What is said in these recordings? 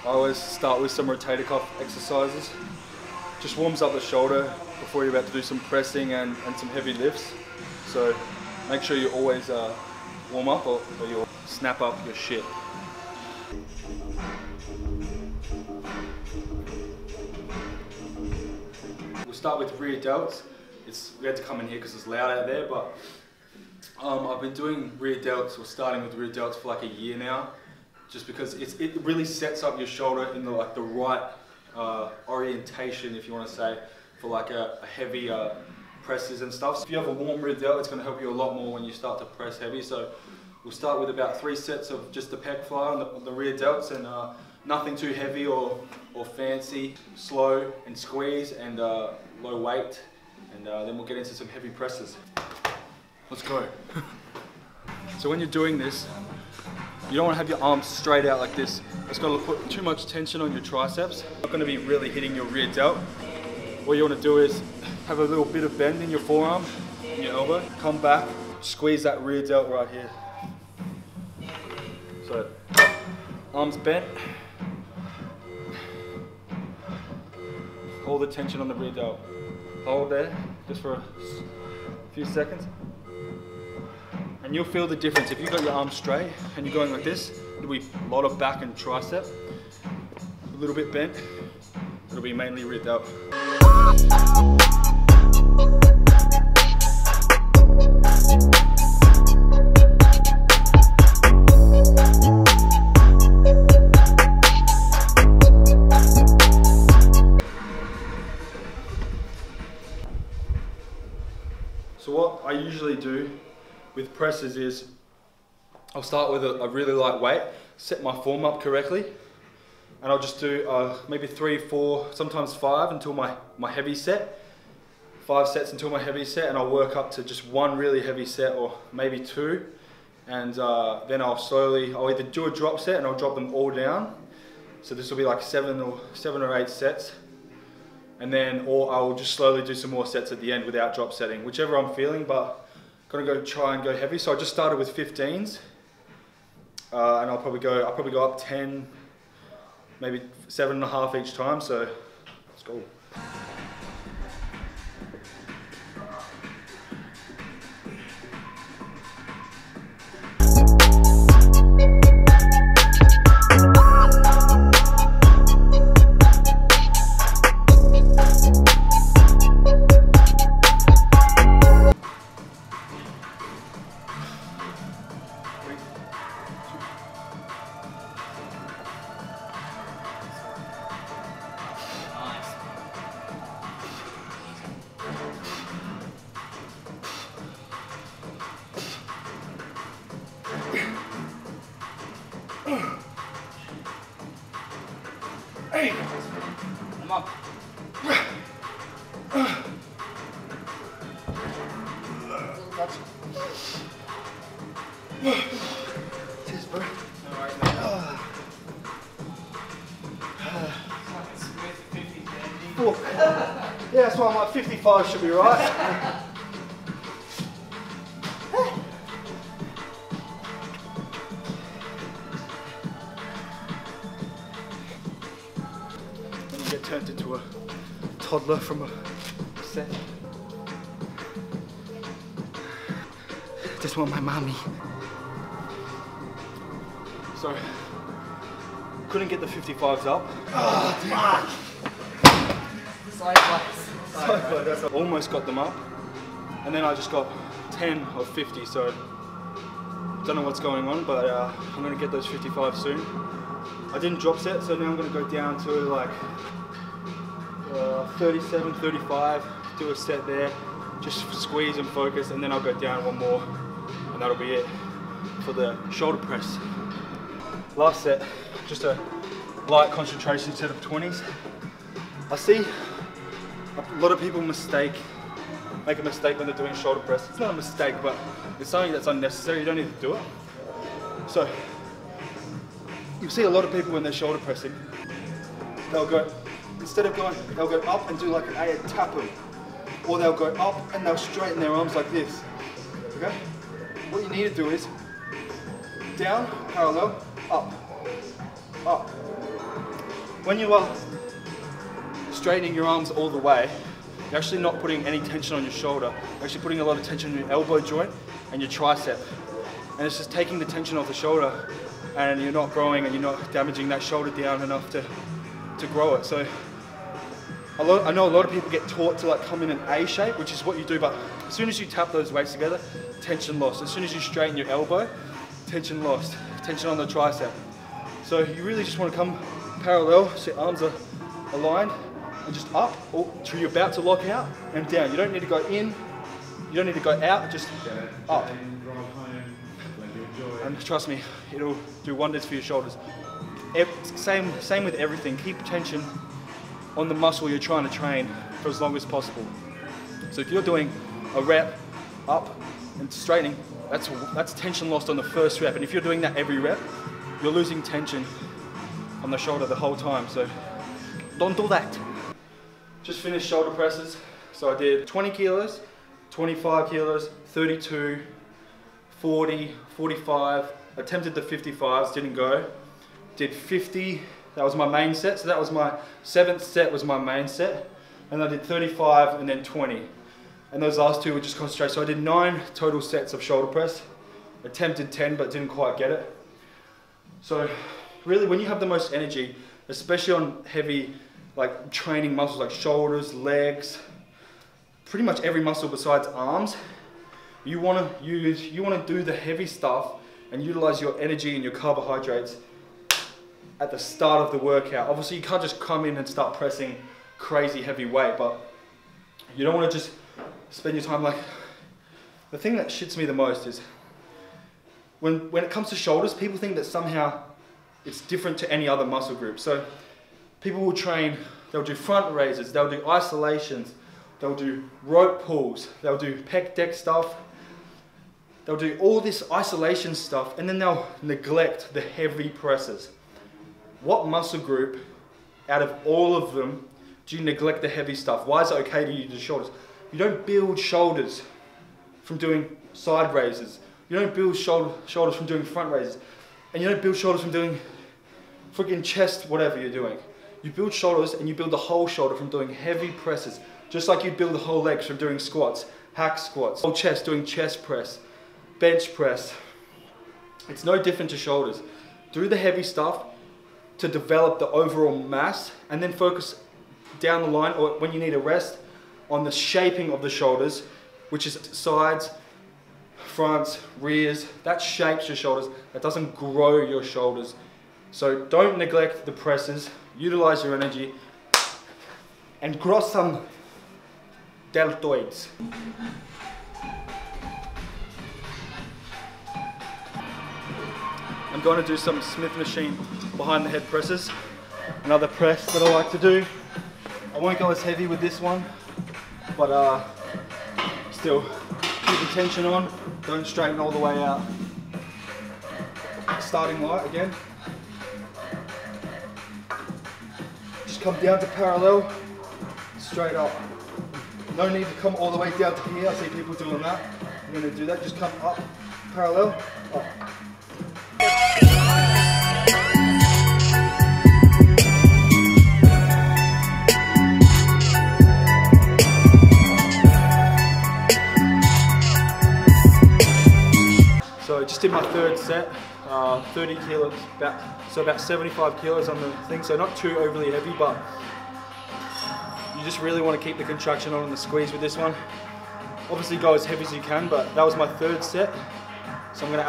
I always start with some rotator cuff exercises. Just warms up the shoulder before you're about to do some pressing and some heavy lifts. So make sure you always warm up or you'll snap up your shit. We'll start with rear delts. We had to come in here because it's loud out there, but I've been doing rear delts, or starting with rear delts, for like a year now, just because it really sets up your shoulder in the right orientation, if you want to say, for like a heavy presses and stuff. So if you have a warm rear delt, it's going to help you a lot more when you start to press heavy. So we'll start with about 3 sets of just the pec fly on the rear delts, and nothing too heavy or fancy. Slow and squeeze and low weight, and then we'll get into some heavy presses. Let's go. So when you're doing this, you don't want to have your arms straight out like this. It's going to put too much tension on your triceps. You're not going to be really hitting your rear delt. What you want to do is have a little bit of bend in your forearm, in your elbow. Come back, squeeze that rear delt right here. So, arms bent. Hold the tension on the rear delt. Hold there, just for a few seconds. And you'll feel the difference. If you've got your arms straight and you're going like this, it'll be a lot of back and tricep. A little bit bent, it'll be mainly rear delt. So what I usually do with presses is I'll start with a really light weight, set my form up correctly, and I'll just do maybe 3, 4, sometimes 5 until my heavy set. 5 sets until my heavy set, and I'll work up to just 1 really heavy set, or maybe 2, and then I'll either do a drop set and I'll drop them all down. So this will be like 7 or 8 sets, and then or I'll just slowly do some more sets at the end without drop setting, whichever I'm feeling. But gonna try and go heavy. So I just started with 15s, and I'll probably go up 10, maybe 7.5 each time. So let's go. Hey, I'm up. Cheers, bro. Alright, mate. Yeah, that's why I'm like 55 should be right. Get turned into a toddler from a set. Just want my mommy. So, couldn't get the 55s up. Oh, fuck! Sideways. Almost got them up, and then I just got 10 of 50. So, don't know what's going on, but I'm gonna get those 55 soon. I didn't drop set, so now I'm gonna go down to like 37, 35, do a set there, just squeeze and focus, and then I'll go down 1 more, and that'll be it for the shoulder press. Last set, just a light concentration set of 20s. I see a lot of people make a mistake when they're doing shoulder press. It's not a mistake, but it's something that's unnecessary. You don't need to do it. So, you see a lot of people when they're shoulder pressing, they'll go, instead of going, they'll go up and do like an A and tap them. Or they'll go up and they'll straighten their arms like this. Okay? What you need to do is down, parallel, up, up, when you are straightening your arms all the way, you're actually not putting any tension on your shoulder. You're actually putting a lot of tension on your elbow joint and your tricep. And it's just taking the tension off the shoulder, and you're not growing and you're not damaging that shoulder down enough to grow it. So I know a lot of people get taught to like come in an A shape, which is what you do, but as soon as you tap those weights together, tension lost. As soon as you straighten your elbow, tension lost. Tension on the tricep. So you really just want to come parallel, so your arms are aligned, and just up, or till you're about to lock out, and down. You don't need to go in, you don't need to go out, just up. And trust me, it'll do wonders for your shoulders. Same with everything. Keep tension on the muscle you're trying to train for as long as possible. So if you're doing a rep, up and straightening, that's tension lost on the first rep. And if you're doing that every rep, you're losing tension on the shoulder the whole time. So don't do that. Just finished shoulder presses. So I did 20 kilos, 25 kilos, 32, 40, 45, attempted the 55s, didn't go. Did 50, that was my main set. So that was my 7th set was my main set. And I did 35 and then 20. And those last two were just concentrate. So I did 9 total sets of shoulder press. Attempted 10, but didn't quite get it. So really when you have the most energy, especially on heavy like training muscles like shoulders, legs, pretty much every muscle besides arms, you want to do the heavy stuff and utilize your energy and your carbohydrates at the start of the workout. Obviously you can't just come in and start pressing crazy heavy weight, but you don't want to just spend your time like, the thing that shits me the most is when it comes to shoulders, people think that somehow it's different to any other muscle group. So people will train, they'll do front raises, they'll do isolations, they'll do rope pulls, they'll do pec deck stuff, they'll do all this isolation stuff, and then they'll neglect the heavy presses. What muscle group out of all of them do you neglect the heavy stuff? Why is it okay to use the shoulders? You don't build shoulders from doing side raises. You don't build shoulders from doing front raises. And you don't build shoulders from doing freaking chest, whatever you're doing. You build shoulders and you build the whole shoulder from doing heavy presses. Just like you build the whole legs from doing squats, hack squats, whole chest doing chest press, bench press. It's no different to shoulders. Do the heavy stuff to develop the overall mass, and then focus down the line, or when you need a rest, on the shaping of the shoulders, which is sides, fronts, rears. That shapes your shoulders. That doesn't grow your shoulders. So don't neglect the presses. Utilize your energy and grow some deltoids. I'm going to do some Smith machine behind the head presses. Another press that I like to do. I won't go as heavy with this one, but still keep the tension on. Don't straighten all the way out. Starting light again. Just come down to parallel, straight up. No need to come all the way down to here. I see people doing that. I'm going to do that. Just come up, parallel, up. So I just did my 3rd set, 30 kilos, about 75 kilos on the thing, so not too overly heavy, but you just really want to keep the contraction on and the squeeze with this one. Obviously go as heavy as you can, but that was my 3rd set, so I'm going to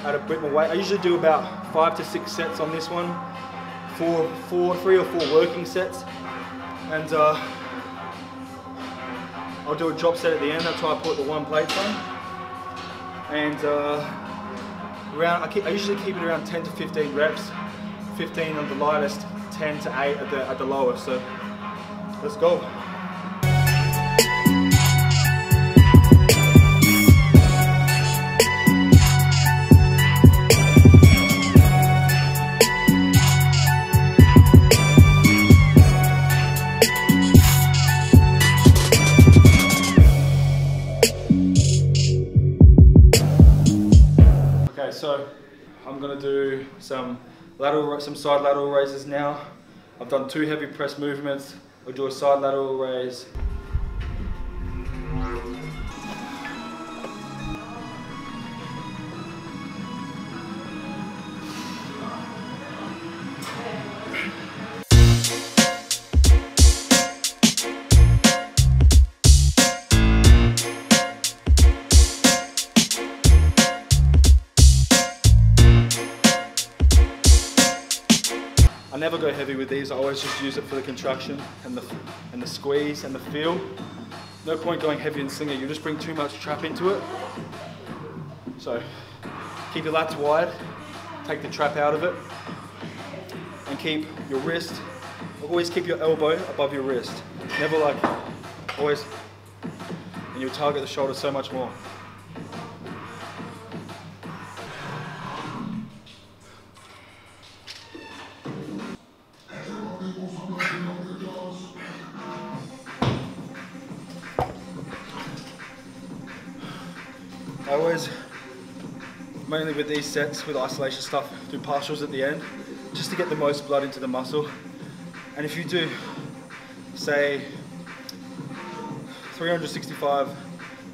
add a bit more weight. I usually do about 5 to 6 sets on this one, 3 or 4 working sets, and I'll do a drop set at the end. I'll try to put the 1 plate on, and I usually keep it around 10 to 15 reps, 15 on the lightest, 10 to 8 at the lowest. So let's go. So I'm going to do some side lateral raises now. I've done 2 heavy press movements. I'll do a side lateral raise. I never go heavy with these. I always just use it for the contraction and the squeeze and the feel. No point going heavy and slinger. You just bring too much trap into it. So keep your lats wide, take the trap out of it, and keep your wrist. Always keep your elbow above your wrist. Never like always, and you'll target the shoulder so much more. I always, mainly with these sets, with isolation stuff, do partials at the end, just to get the most blood into the muscle. And if you do, say, 365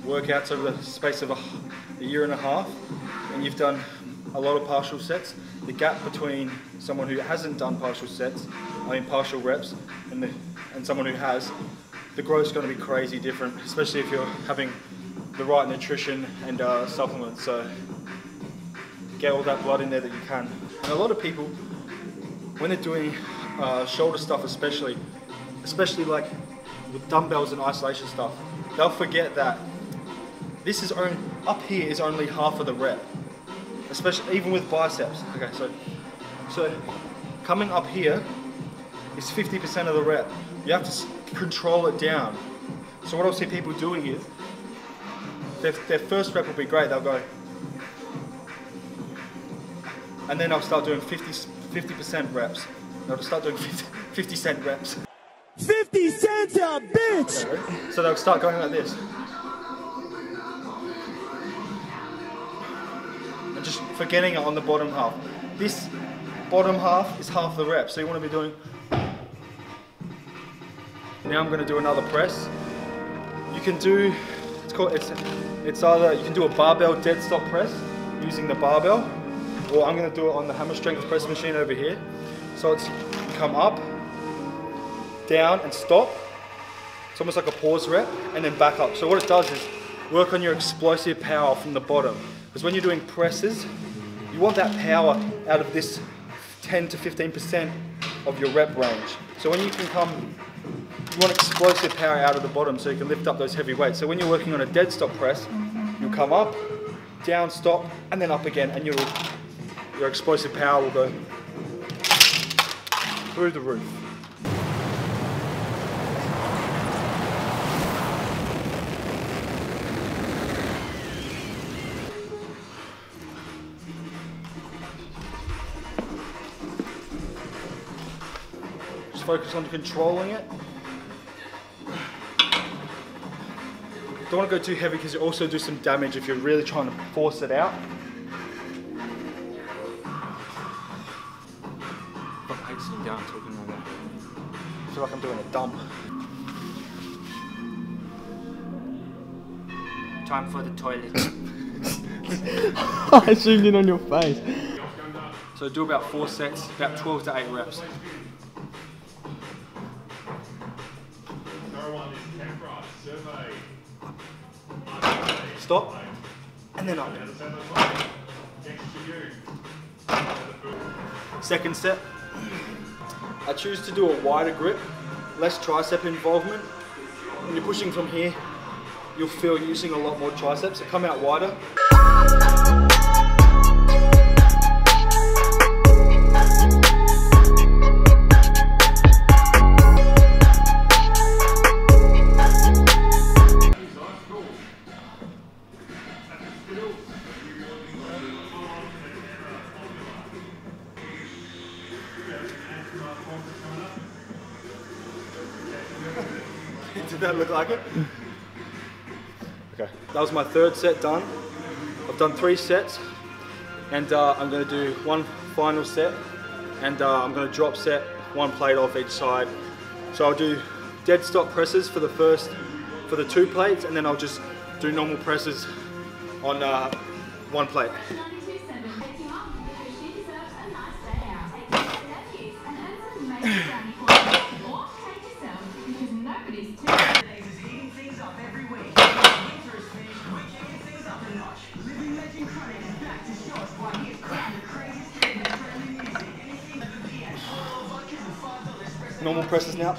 workouts over the space of a year and a half, and you've done a lot of partial sets, the gap between someone who hasn't done partial partial reps, and someone who has, the growth's going to be crazy different, especially if you're having the right nutrition and supplements. So get all that blood in there that you can. And a lot of people, when they're doing shoulder stuff especially like with dumbbells and isolation stuff, they'll forget that this is only, up here is only half of the rep, especially even with biceps. Okay, so coming up here is 50% of the rep. You have to control it down. So what I'll see people doing is, their first rep will be great, they'll go, and then I'll start doing 50% reps. They'll start doing 50 cent reps. 50 cents a bitch! So they'll start going like this. And just forgetting it on the bottom half. This bottom half is half the rep, so you want to be doing... Now I'm going to do another press. You can do... It's either you can do a barbell dead stop press using the barbell, or I'm going to do it on the hammer strength press machine over here. So it's come up, down and stop. It's almost like a pause rep, and then back up. So what it does is work on your explosive power from the bottom. Because when you're doing presses, you want that power out of this 10 to 15% of your rep range. So when you can come, you want explosive power out of the bottom so you can lift up those heavy weights. So when you're working on a dead stop press, you'll come up, down, stop, and then up again, and your explosive power will go through the roof. Just focus on controlling it. Don't want to go too heavy because you also do some damage if you're really trying to force it out. I hate sitting down talking like that. I feel like I'm doing a dump. Time for the toilet. I zoomed in on your face. So do about 4 sets, about 12 to 8 reps. Stop, and then up. Second set. I choose to do a wider grip, less tricep involvement. When you're pushing from here, you'll feel you're using a lot more triceps, so come out wider. Did that look like it? Okay, that was my 3rd set done. I've done 3 sets, and I'm going to do one final set, and I'm going to drop set one plate off each side. So I'll do dead stock presses for the 2 plates, and then I'll just do normal presses on 1 plate. Normal presses now.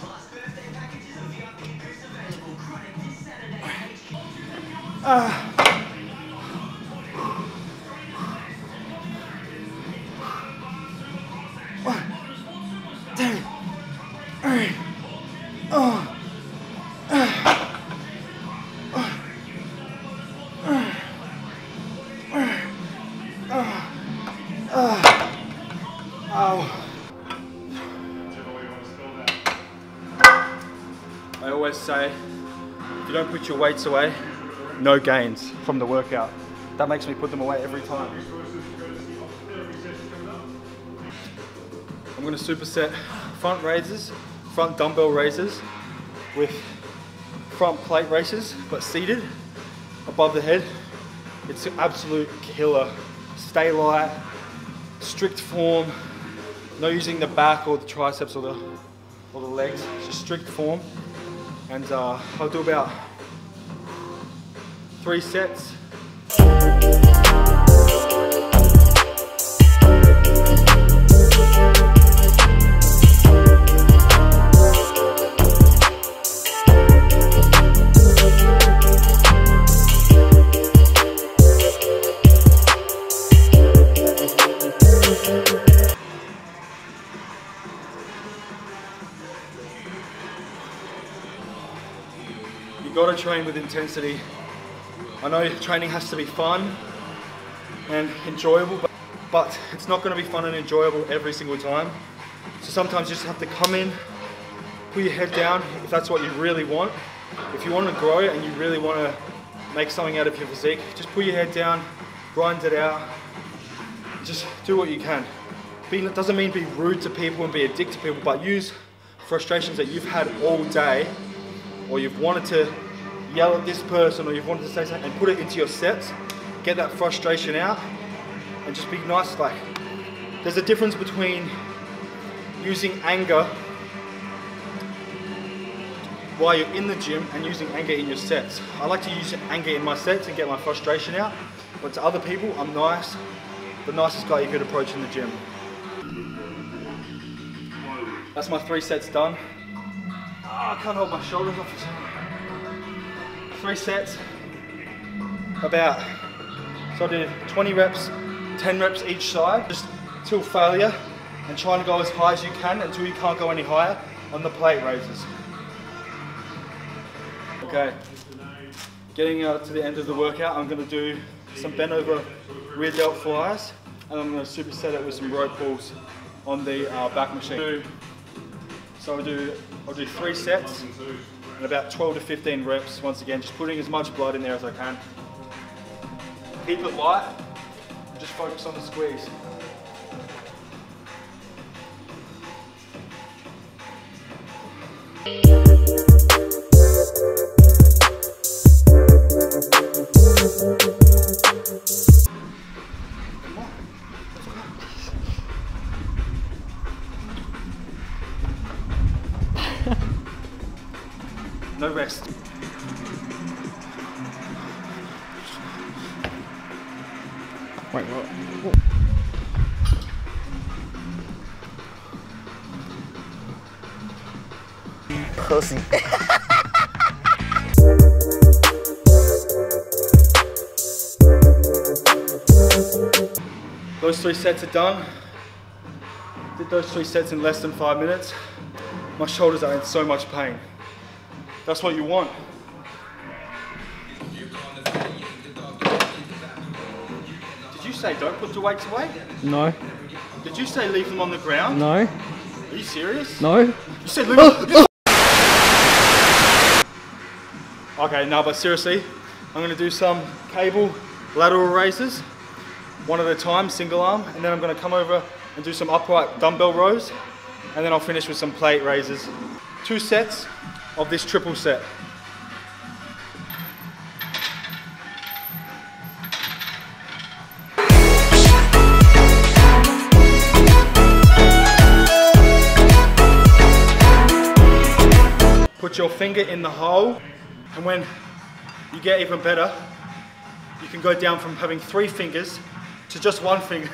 I always say, if you don't put your weights away, no gains from the workout. That makes me put them away every time. I'm going to superset front raises, front dumbbell raises with front plate raises, but seated above the head. It's an absolute killer. Stay light, strict form, not using the back or the triceps or the legs, just strict form. And I'll do about 3 sets. You gotta train with intensity. I know training has to be fun and enjoyable, but it's not gonna be fun and enjoyable every single time. So sometimes you just have to come in, put your head down if that's what you really want. If you want to grow and you really want to make something out of your physique, just put your head down, grind it out, just do what you can. It doesn't mean be rude to people and be a dick to people, but use frustrations that you've had all day, or you've wanted to yell at this person, or you've wanted to say something, and put it into your sets. Get that frustration out and just be nice. Like, there's a difference between using anger while you're in the gym and using anger in your sets. I like to use anger in my sets and get my frustration out, but to other people, I'm nice. The nicest guy you could approach in the gym. That's my 3 sets done. Oh, I can't hold my shoulders off. 3 sets, so I did 20 reps, 10 reps each side, just till failure, and try and go as high as you can until you can't go any higher on the plate raises. Okay, getting to the end of the workout, I'm going to do some bent over rear delt flyers, and I'm going to superset it with some rope pulls on the back machine. So I'll do 3 sets and about 12 to 15 reps. Once again, just putting as much blood in there as I can. Keep it light, and just focus on the squeeze. No rest. Wait, what? Pussy. Those 3 sets are done. Did those 3 sets in less than 5 minutes. My shoulders are in so much pain. That's what you want. Did you say don't put the weights away? No. Did you say leave them on the ground? No. Are you serious? No. You said leave them. Okay, no, but seriously, I'm going to do some cable lateral raises, one at a time, single arm, and then I'm going to come over and do some upright dumbbell rows, and then I'll finish with some plate raises. 2 sets of this triple set. Put your finger in the hole, and when you get even better, you can go down from having 3 fingers to just 1 finger.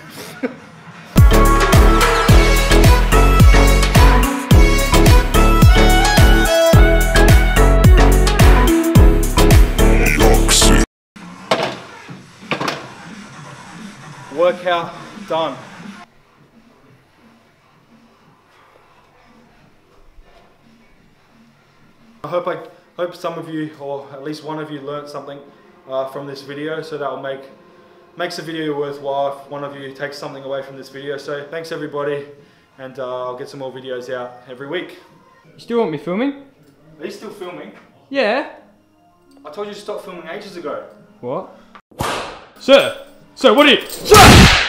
Workout done. I hope some of you, or at least one of you, learned something from this video, so that will makes the video worthwhile if one of you takes something away from this video. So thanks everybody, and I'll get some more videos out every week. You still want me filming? Are you still filming? Yeah. I told you to stop filming ages ago. What? Sir, what are you... Sir!